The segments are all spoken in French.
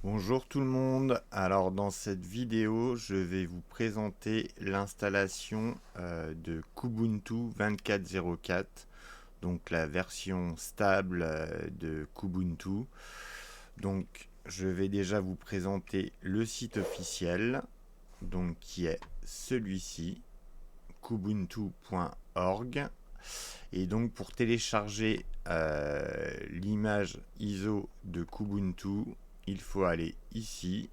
Bonjour tout le monde. Alors dans cette vidéo, je vais vous présenter l'installation de Kubuntu 24.04, donc la version stable de Kubuntu. Donc je vais déjà vous présenter le site officiel, donc qui est celui-ci, kubuntu.org. Et donc pour télécharger l'image ISO de Kubuntu, il faut aller ici,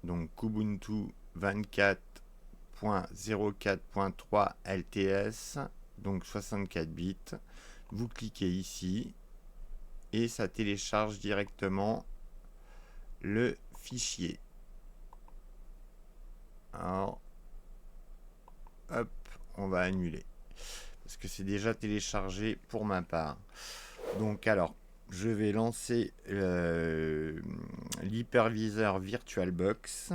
donc Kubuntu 24.04.3 LTS, donc 64 bits. Vous cliquez ici et ça télécharge directement le fichier. Alors, hop, on va annuler parce que c'est déjà téléchargé pour ma part. Donc alors, je vais lancer l'hyperviseur VirtualBox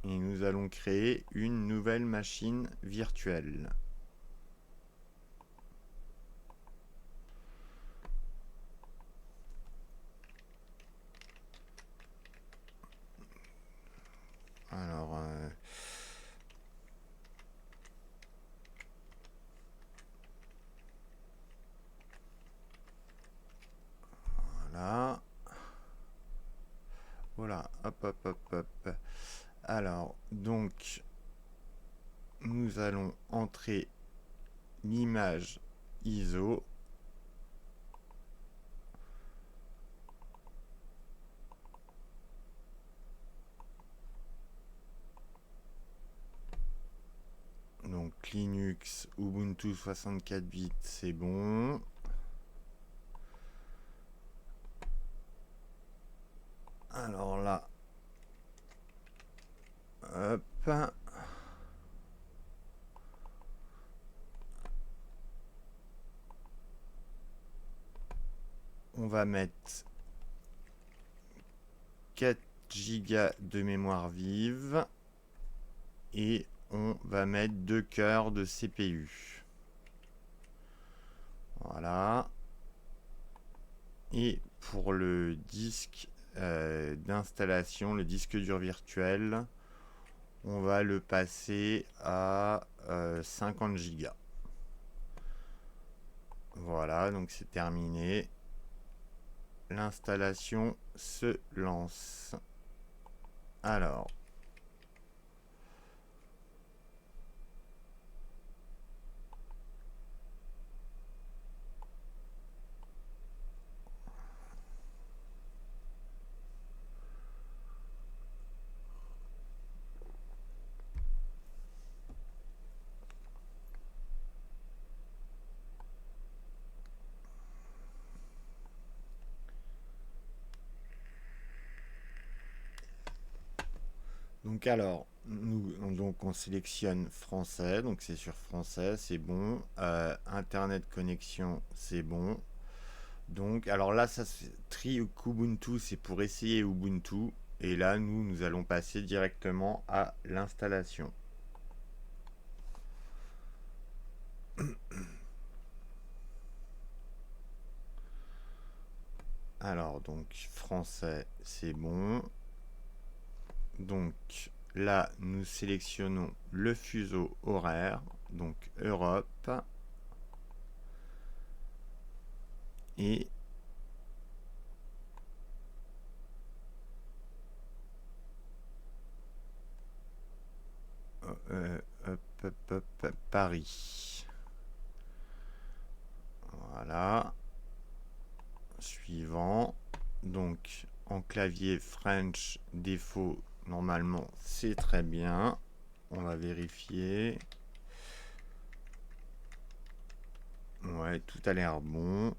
et nous allons créer une nouvelle machine virtuelle. Alors, voilà. Voilà, hop, hop, hop, hop. Alors, donc, nous allons entrer l'image ISO. Donc, Linux, Ubuntu 64 bits, c'est bon. Alors là, hop. On va mettre 4 gigas de mémoire vive et on va mettre 2 cœurs de CPU. Voilà. Et pour le disque d'installation, le disque dur virtuel, on va le passer à 50 gigas. Voilà, donc c'est terminé. L'installation se lance. Alors, donc on sélectionne français, donc c'est sur français, c'est bon. Internet connexion, c'est bon. Donc, alors là, ça tri Kubuntu, c'est pour essayer Ubuntu. Et là, nous allons passer directement à l'installation. Alors, donc, français, c'est bon. Donc, là, nous sélectionnons le fuseau horaire, donc Europe. Et hop, hop, hop, Paris. Voilà. Suivant. Donc, en clavier French, défaut, normalement, c'est très bien. On va vérifier. Ouais, tout a l'air bon.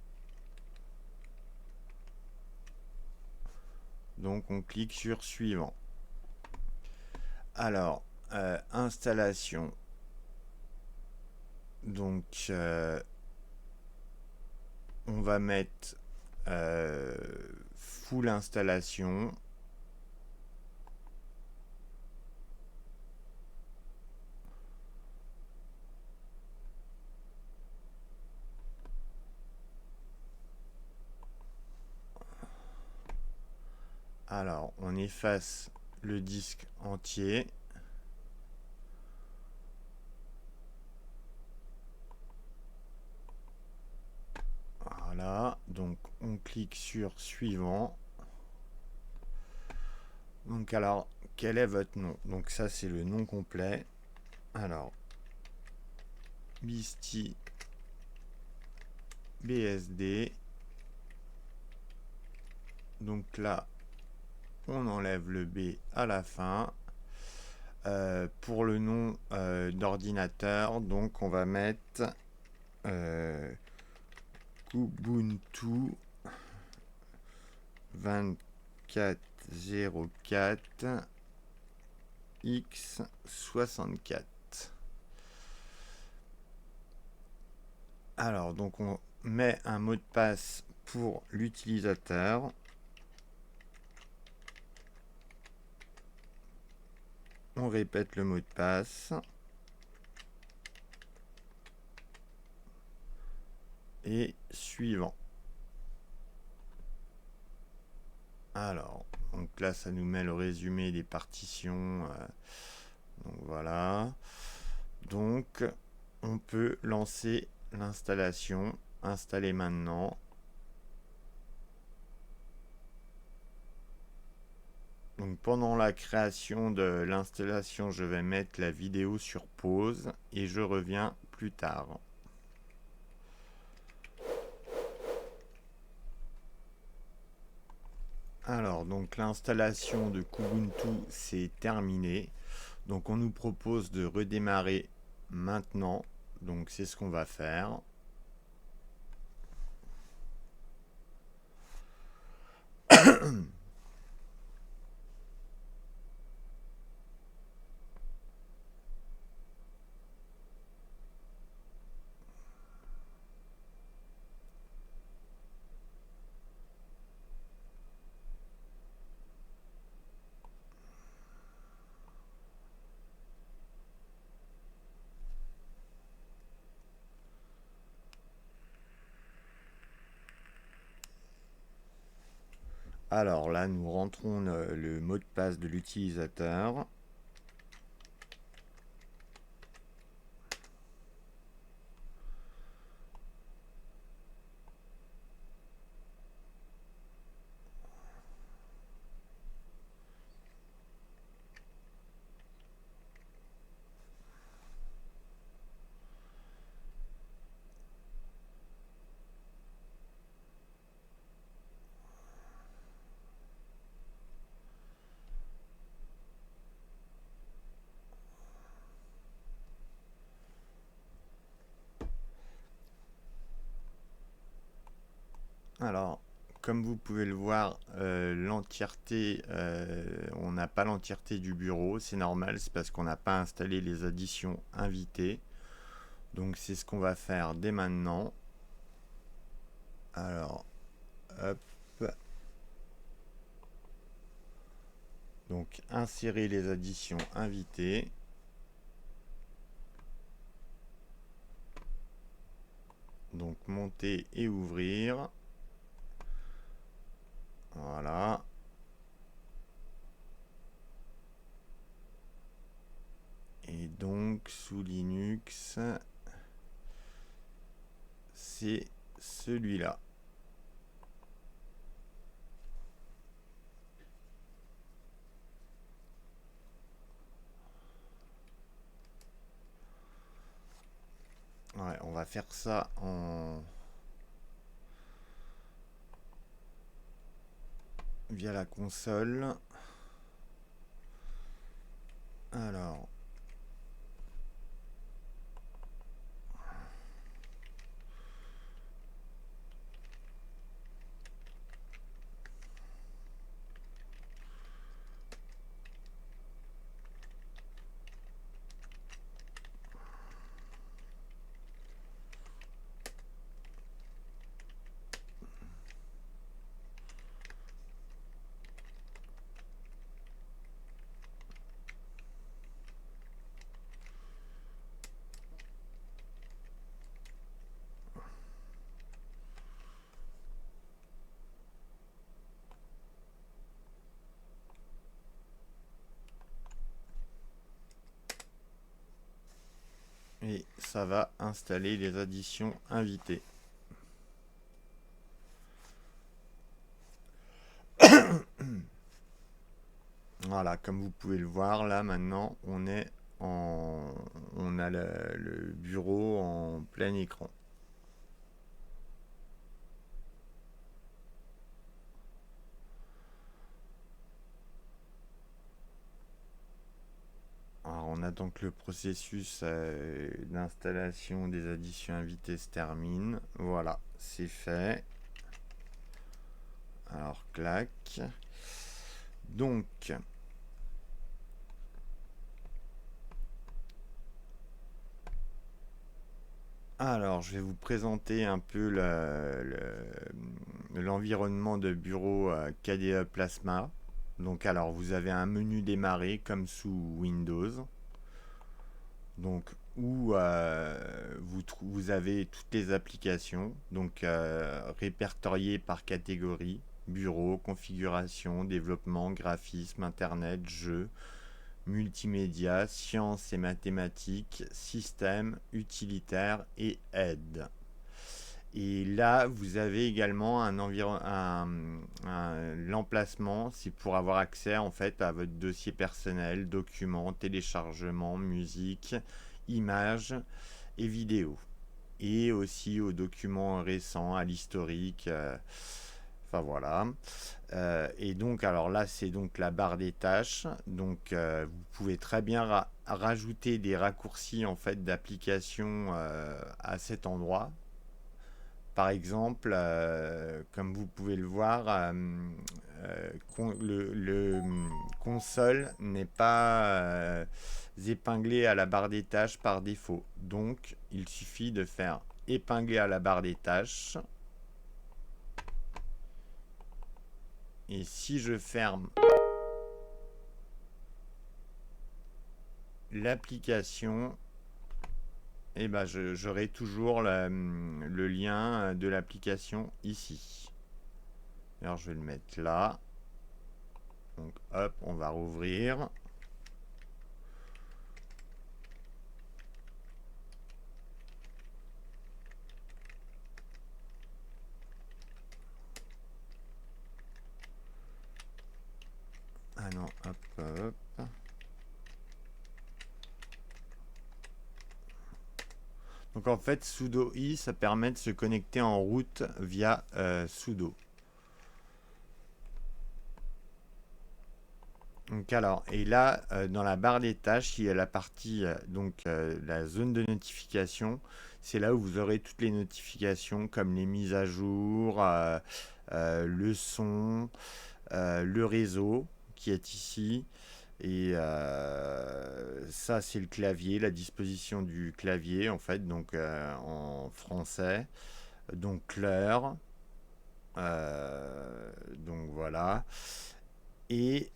Donc, on clique sur suivant. Alors, installation. Donc, on va mettre full installation. Alors, on efface le disque entier. Voilà, donc on clique sur suivant. Donc alors, quel est votre nom? Donc ça c'est le nom complet. Alors, Beastie BSD. Donc là, on enlève le B à la fin. Pour le nom d'ordinateur, donc on va mettre Kubuntu 2404 X64. Alors, donc on met un mot de passe pour l'utilisateur. On répète le mot de passe. Et suivant. Alors, donc là, ça nous met le résumé des partitions. Donc voilà. Donc, on peut lancer l'installation. Installer maintenant. Donc pendant la création de l'installation, je vais mettre la vidéo sur pause et je reviens plus tard. Alors, donc l'installation de Kubuntu c'est terminé. Donc on nous propose de redémarrer maintenant. Donc c'est ce qu'on va faire. Alors là, nous rentrons le mot de passe de l'utilisateur. Alors, comme vous pouvez le voir, l'entièreté, on n'a pas l'entièreté du bureau. C'est normal, c'est parce qu'on n'a pas installé les additions invitées. Donc c'est ce qu'on va faire dès maintenant. Alors, hop. Donc insérer les additions invitées. Donc monter et ouvrir. Voilà. Et donc sous Linux, c'est celui-là. Ouais, on va faire ça via la console. Alors, ça va installer les additions invitées. Voilà, comme vous pouvez le voir, là maintenant, on a le bureau en plein écran. Alors, on attend que le processus d'installation des additions invitées se termine. Voilà, c'est fait. Alors, clac. Donc, alors, je vais vous présenter un peu l'environnement de bureau KDE Plasma. Donc, alors, vous avez un menu démarrer comme sous Windows. Donc, où vous avez toutes les applications, donc répertoriées par catégorie, bureau, configuration, développement, graphisme, internet, jeux, multimédia, sciences et mathématiques, système, utilitaire et aide. Et là, vous avez également l'emplacement, c'est pour avoir accès en fait à votre dossier personnel, documents, téléchargements, musique, images et vidéos. Et aussi aux documents récents, à l'historique. Enfin voilà. Et donc, alors là, c'est donc la barre des tâches. Donc, vous pouvez très bien rajouter des raccourcis en fait d'application à cet endroit. Par exemple, comme vous pouvez le voir, le console n'est pas épinglé à la barre des tâches par défaut. Donc, il suffit de faire épingler à la barre des tâches. Et si je ferme l'application, eh ben j'aurai toujours le lien de l'application ici. Alors je vais le mettre là. Donc hop, on va rouvrir. Ah non, hop, hop. Donc en fait, sudo i, ça permet de se connecter en route via sudo. Donc alors, et là, dans la barre des tâches, il y a la partie, la zone de notification. C'est là où vous aurez toutes les notifications comme les mises à jour, le son, le réseau qui est ici. Et ça, c'est le clavier, la disposition du clavier, en fait, donc en français. Donc l'heure. Donc voilà. Et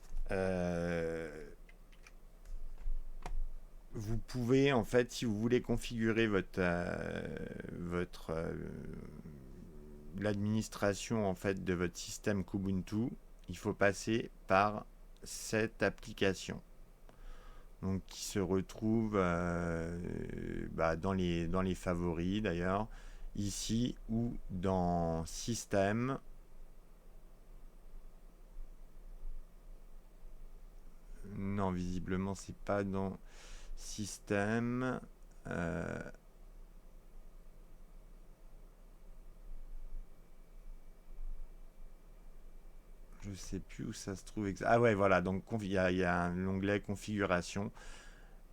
vous pouvez, en fait, si vous voulez configurer l'administration en fait de votre système Kubuntu, il faut passer par cette application. Donc qui se retrouve dans les favoris d'ailleurs, ici ou dans système. Non, visiblement c'est pas dans système. Je sais plus où ça se trouve. Ah ouais, voilà, donc il y a un onglet configuration.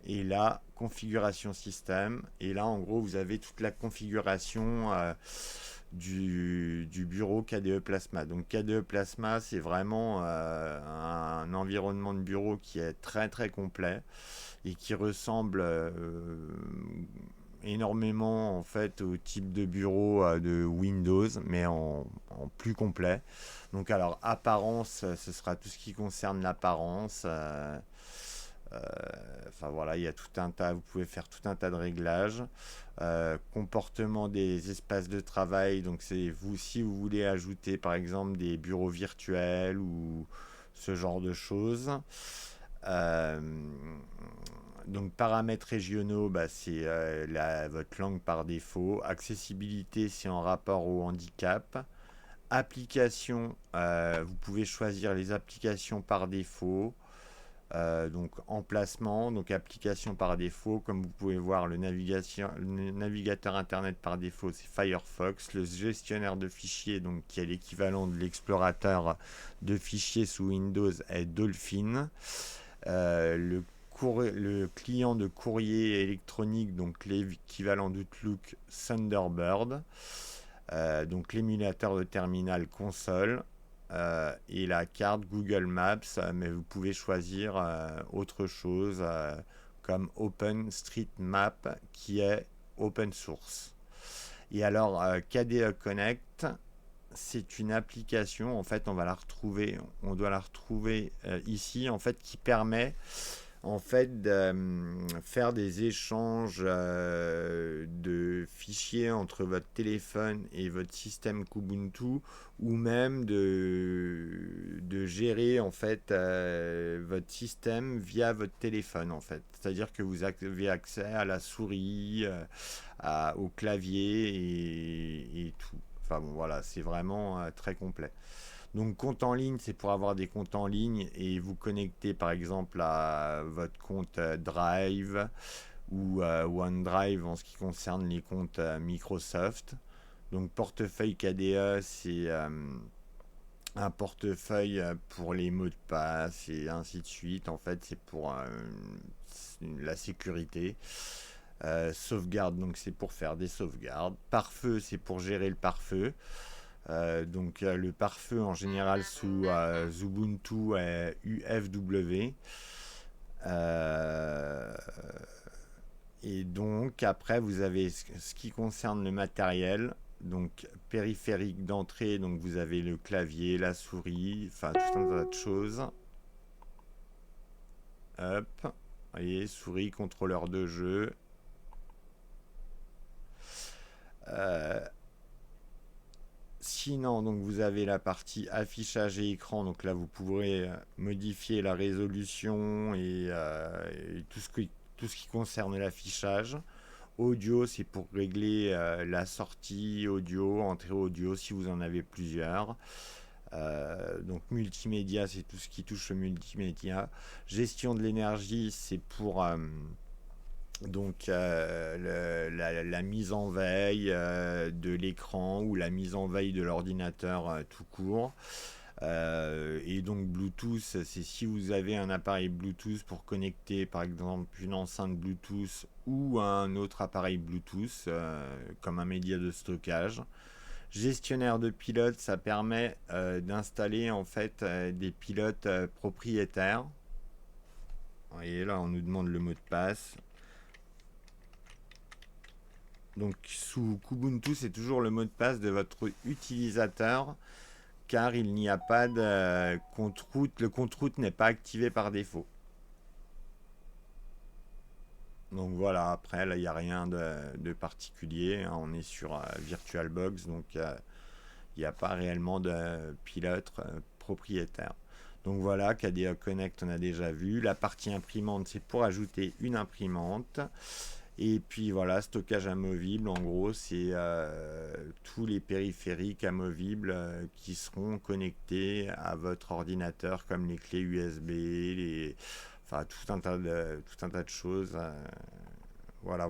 Et là, configuration système. Et là, en gros, vous avez toute la configuration du bureau KDE Plasma. Donc KDE Plasma, c'est vraiment un environnement de bureau qui est très très complet et qui ressemble énormément en fait au type de bureau de Windows, mais en plus complet. Donc alors apparence, ce sera tout ce qui concerne l'apparence. Enfin voilà, il y a tout un tas, vous pouvez faire tout un tas de réglages. Comportement des espaces de travail, donc c'est vous si vous voulez ajouter par exemple des bureaux virtuels ou ce genre de choses. Euh, Donc paramètres régionaux, bah, c'est votre langue par défaut. Accessibilité, c'est en rapport au handicap. Applications, vous pouvez choisir les applications par défaut. Donc emplacement, donc application par défaut, comme vous pouvez voir le navigateur internet par défaut c'est Firefox, le gestionnaire de fichiers donc qui est l'équivalent de l'explorateur de fichiers sous Windows est Dolphin. Le client de courrier électronique donc l'équivalent d'Outlook Thunderbird. Donc l'émulateur de terminal console. Et la carte Google Maps, mais vous pouvez choisir autre chose comme OpenStreetMap qui est open source. Et alors KDE Connect, c'est une application, en fait on doit la retrouver ici, en fait qui permet en fait de faire des échanges de fichiers entre votre téléphone et votre système Kubuntu, ou même de gérer en fait votre système via votre téléphone en fait. C'est-à-dire que vous avez accès à la souris, au clavier et tout. Enfin bon voilà, c'est vraiment très complet. Donc compte en ligne, c'est pour avoir des comptes en ligne et vous connecter par exemple à votre compte Drive ou OneDrive en ce qui concerne les comptes Microsoft. Donc portefeuille KDE, c'est un portefeuille pour les mots de passe et ainsi de suite. En fait, c'est pour la sécurité. Sauvegarde, donc c'est pour faire des sauvegardes. Pare-feu, c'est pour gérer le pare-feu. Donc le pare-feu en général sous Ubuntu est UFW. Et donc après vous avez ce qui concerne le matériel. Donc périphérique d'entrée, donc vous avez le clavier, la souris, enfin tout un tas de choses. Hop, vous voyez, souris, contrôleur de jeu. Sinon, donc vous avez la partie affichage et écran. Donc là, vous pourrez modifier la résolution et tout ce qui concerne l'affichage. Audio, c'est pour régler la sortie audio, entrée audio, si vous en avez plusieurs. Donc multimédia, c'est tout ce qui touche le multimédia. Gestion de l'énergie, c'est pour donc la mise en veille de l'écran ou la mise en veille de l'ordinateur tout court. Et donc Bluetooth, c'est si vous avez un appareil Bluetooth pour connecter par exemple une enceinte Bluetooth ou un autre appareil Bluetooth comme un média de stockage. Gestionnaire de pilotes, ça permet d'installer en fait des pilotes propriétaires. Vous voyez là, on nous demande le mot de passe. Donc sous Kubuntu, c'est toujours le mot de passe de votre utilisateur, car il n'y a pas de compte-route. Le compte-route n'est pas activé par défaut. Donc voilà, après là il n'y a rien de particulier, hein. On est sur VirtualBox, donc il n'y a pas réellement de pilote propriétaire. Donc voilà, KDE Connect on a déjà vu. La partie imprimante, c'est pour ajouter une imprimante. Et puis voilà, stockage amovible, en gros, c'est tous les périphériques amovibles qui seront connectés à votre ordinateur, comme les clés USB, enfin tout un tas de choses. Voilà.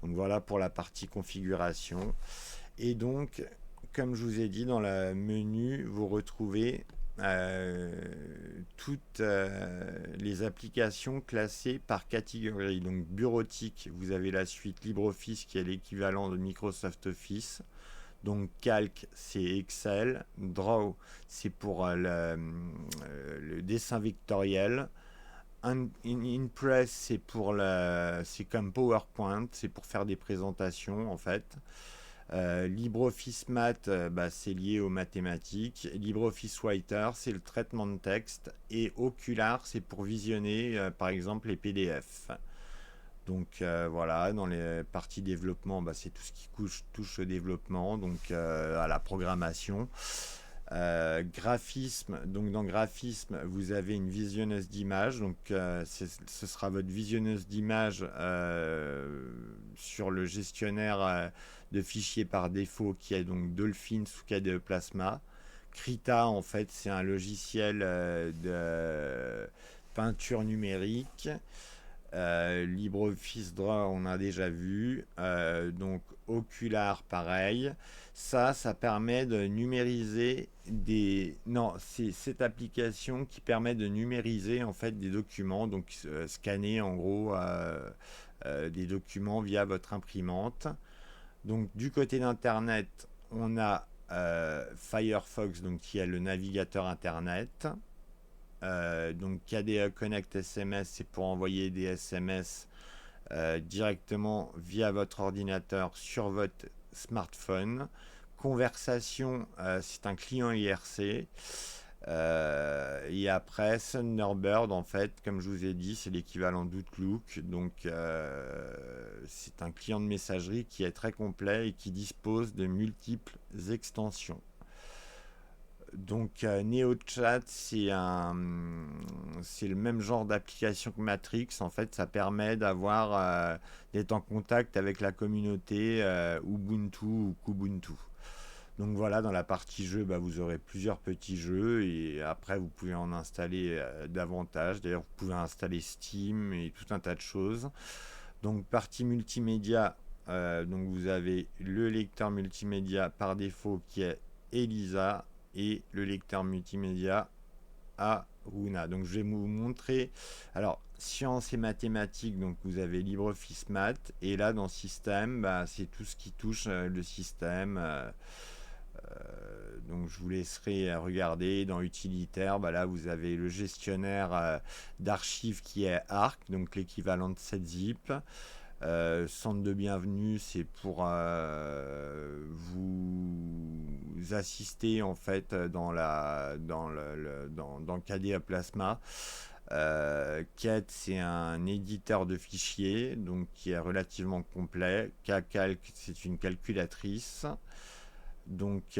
Donc voilà pour la partie configuration. Et donc, comme je vous ai dit, dans le menu, vous retrouvez toutes les applications classées par catégorie. Donc bureautique, vous avez la suite LibreOffice qui est l'équivalent de Microsoft Office. Donc Calc, c'est Excel. Draw, c'est pour le dessin vectoriel. Impress, c'est comme PowerPoint, c'est pour faire des présentations en fait. LibreOffice Math, c'est lié aux mathématiques. LibreOffice Writer, c'est le traitement de texte. Et Ocular, c'est pour visionner, par exemple, les PDF. Donc voilà, dans les parties développement, c'est tout ce qui touche au développement, donc à la programmation. Graphisme, donc dans graphisme, vous avez une visionneuse d'images, donc ce sera votre visionneuse d'images sur le gestionnaire de fichiers par défaut qui est donc Dolphin sous KDE Plasma. Krita, en fait, c'est un logiciel de peinture numérique. LibreOffice Draw, on a déjà vu. Donc Ocular, pareil. Ça permet de numériser des... Non, c'est cette application qui permet de numériser en fait des documents, donc scanner en gros des documents via votre imprimante. Donc du côté d'Internet, on a Firefox, donc qui est le navigateur Internet. Donc KDE Connect SMS, c'est pour envoyer des SMS directement via votre ordinateur sur votre smartphone. Conversation, c'est un client IRC. Et après, Thunderbird, en fait, comme je vous ai dit, c'est l'équivalent d'Outlook. Donc, c'est un client de messagerie qui est très complet et qui dispose de multiples extensions. Donc NeoChat, c'est le même genre d'application que Matrix. En fait, ça permet d'être en contact avec la communauté Ubuntu ou Kubuntu. Donc voilà, dans la partie jeu, vous aurez plusieurs petits jeux et après vous pouvez en installer davantage. D'ailleurs, vous pouvez installer Steam et tout un tas de choses. Donc partie multimédia, donc vous avez le lecteur multimédia par défaut qui est Elisa et le lecteur multimédia Aruna. Donc je vais vous montrer, alors sciences et mathématiques, donc vous avez LibreOffice Math, et là dans système, c'est tout ce qui touche le système. Donc je vous laisserai regarder dans utilitaire. Là vous avez le gestionnaire d'archives qui est Arc, donc l'équivalent de 7-zip. Centre de bienvenue, c'est pour vous assister en fait dans KDE Plasma. Cat, c'est un éditeur de fichiers, donc qui est relativement complet. KCalc, c'est une calculatrice. Donc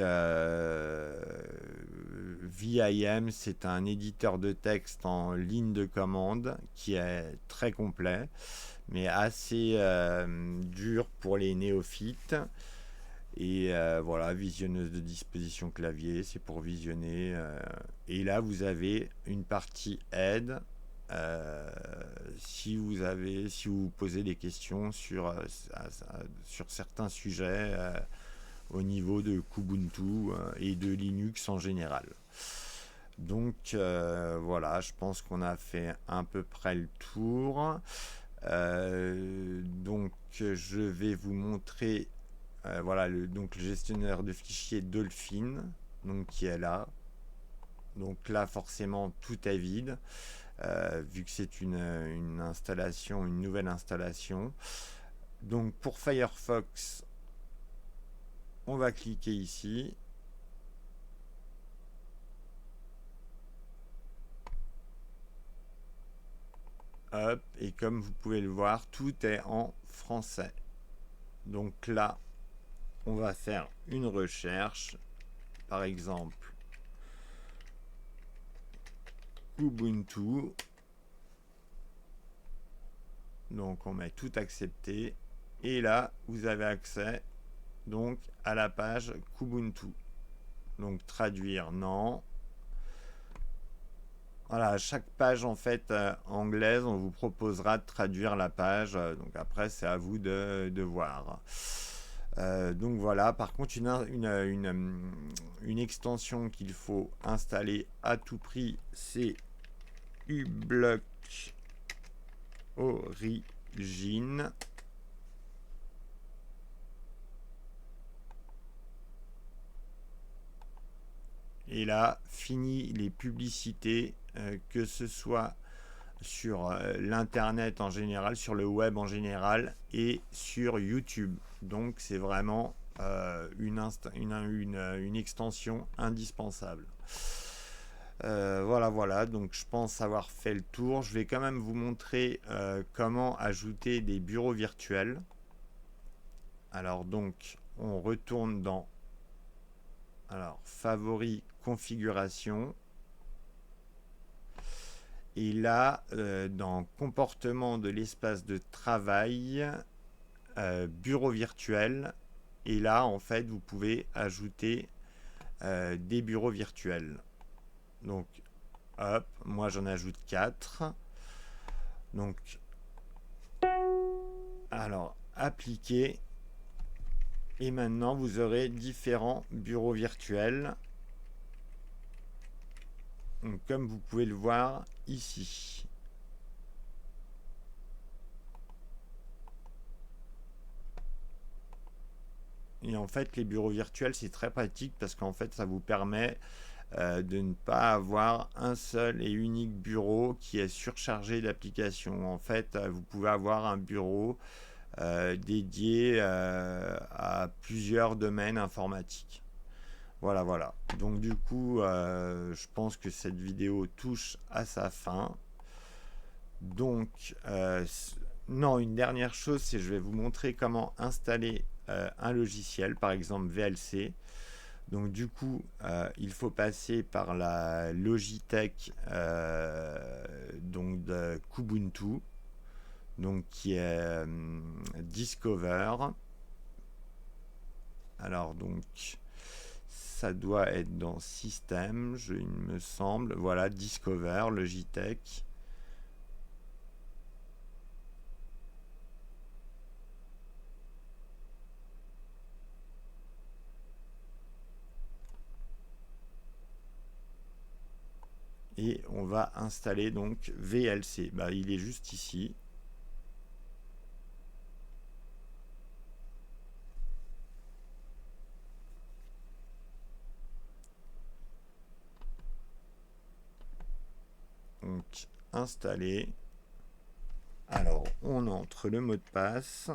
VIM, c'est un éditeur de texte en ligne de commande qui est très complet, mais assez dur pour les néophytes. Et voilà, visionneuse de disposition clavier, c'est pour visionner. Et là, vous avez une partie aide. Si vous posez des questions sur certains sujets au niveau de Kubuntu et de Linux en général. Donc voilà, je pense qu'on a fait à peu près le tour. Donc je vais vous montrer voilà donc le gestionnaire de fichiers Dolphin, donc qui est là. Donc là forcément tout est vide vu que c'est une installation, une nouvelle installation. Donc pour Firefox, on va cliquer ici. Hop, et comme vous pouvez le voir, tout est en français. Donc là, on va faire une recherche. Par exemple, Ubuntu. Donc on met tout accepté. Et là, vous avez accès donc à la page Kubuntu. Donc traduire, non. Voilà, à chaque page en fait anglaise, on vous proposera de traduire la page. Donc après, c'est à vous de voir. Donc voilà, par contre, une extension qu'il faut installer à tout prix, c'est uBlock Origin. Et là, fini les publicités, que ce soit sur l'internet en général, sur le web en général et sur YouTube. Donc c'est vraiment une extension indispensable. Voilà, donc je pense avoir fait le tour. Je vais quand même vous montrer comment ajouter des bureaux virtuels. Alors donc on retourne dans Alors, favoris, configuration. Et là, dans comportement de l'espace de travail, bureau virtuel. Et là, en fait, vous pouvez ajouter des bureaux virtuels. Donc, hop, moi j'en ajoute 4. Donc, alors, appliquer. Et maintenant, vous aurez différents bureaux virtuels. Donc, comme vous pouvez le voir ici. Et en fait, les bureaux virtuels, c'est très pratique parce qu'en fait, ça vous permet de ne pas avoir un seul et unique bureau qui est surchargé d'applications. En fait, vous pouvez avoir un bureau dédié à plusieurs domaines informatiques. Voilà, voilà. Donc du coup, je pense que cette vidéo touche à sa fin. Donc, non, une dernière chose, c'est que je vais vous montrer comment installer un logiciel, par exemple VLC. Donc du coup, il faut passer par la Logitech donc de Kubuntu, donc qui est Discover. Alors donc ça doit être dans Système, il me semble. Voilà, Discover, Logitech. Et on va installer donc VLC. Bah, il est juste ici. Donc installer. Alors on entre le mot de passe.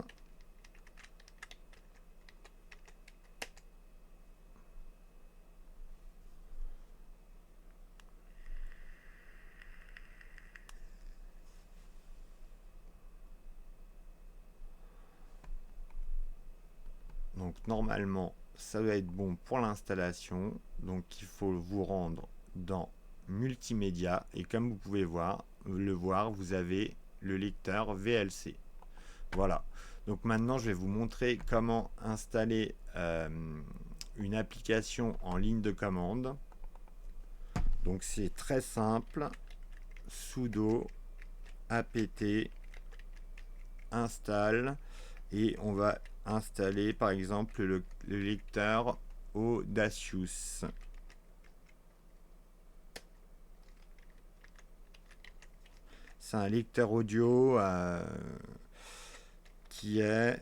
Donc normalement, ça doit être bon pour l'installation. Donc il faut vous rendre dans multimédia et comme vous pouvez le voir, vous avez le lecteur VLC. Voilà. Donc maintenant, je vais vous montrer comment installer une application en ligne de commande. Donc c'est très simple. Sudo apt install et on va installer par exemple le lecteur Audacious. C'est un lecteur audio qui est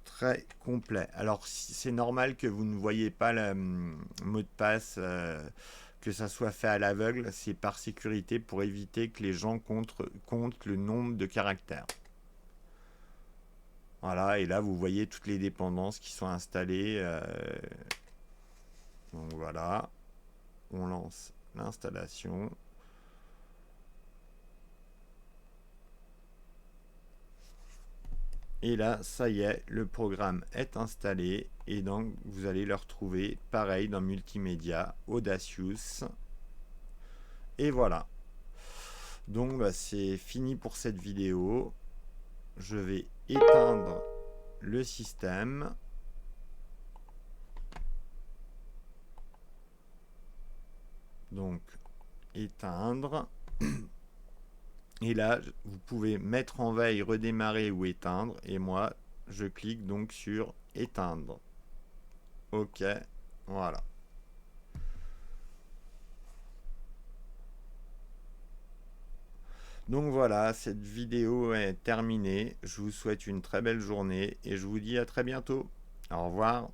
très complet. Alors c'est normal que vous ne voyez pas le mot de passe, que ça soit fait à l'aveugle, c'est par sécurité pour éviter que les gens comptent le nombre de caractères. Voilà, et là vous voyez toutes les dépendances qui sont installées. Donc voilà, on lance l'installation. Et là, ça y est, le programme est installé et donc vous allez le retrouver pareil dans Multimédia, Audacious. Et voilà. Donc bah, c'est fini pour cette vidéo. Je vais éteindre le système. Donc éteindre. Et là, vous pouvez mettre en veille, redémarrer ou éteindre. Et moi, je clique donc sur éteindre. Ok, voilà. Donc voilà, cette vidéo est terminée. Je vous souhaite une très belle journée et je vous dis à très bientôt. Au revoir.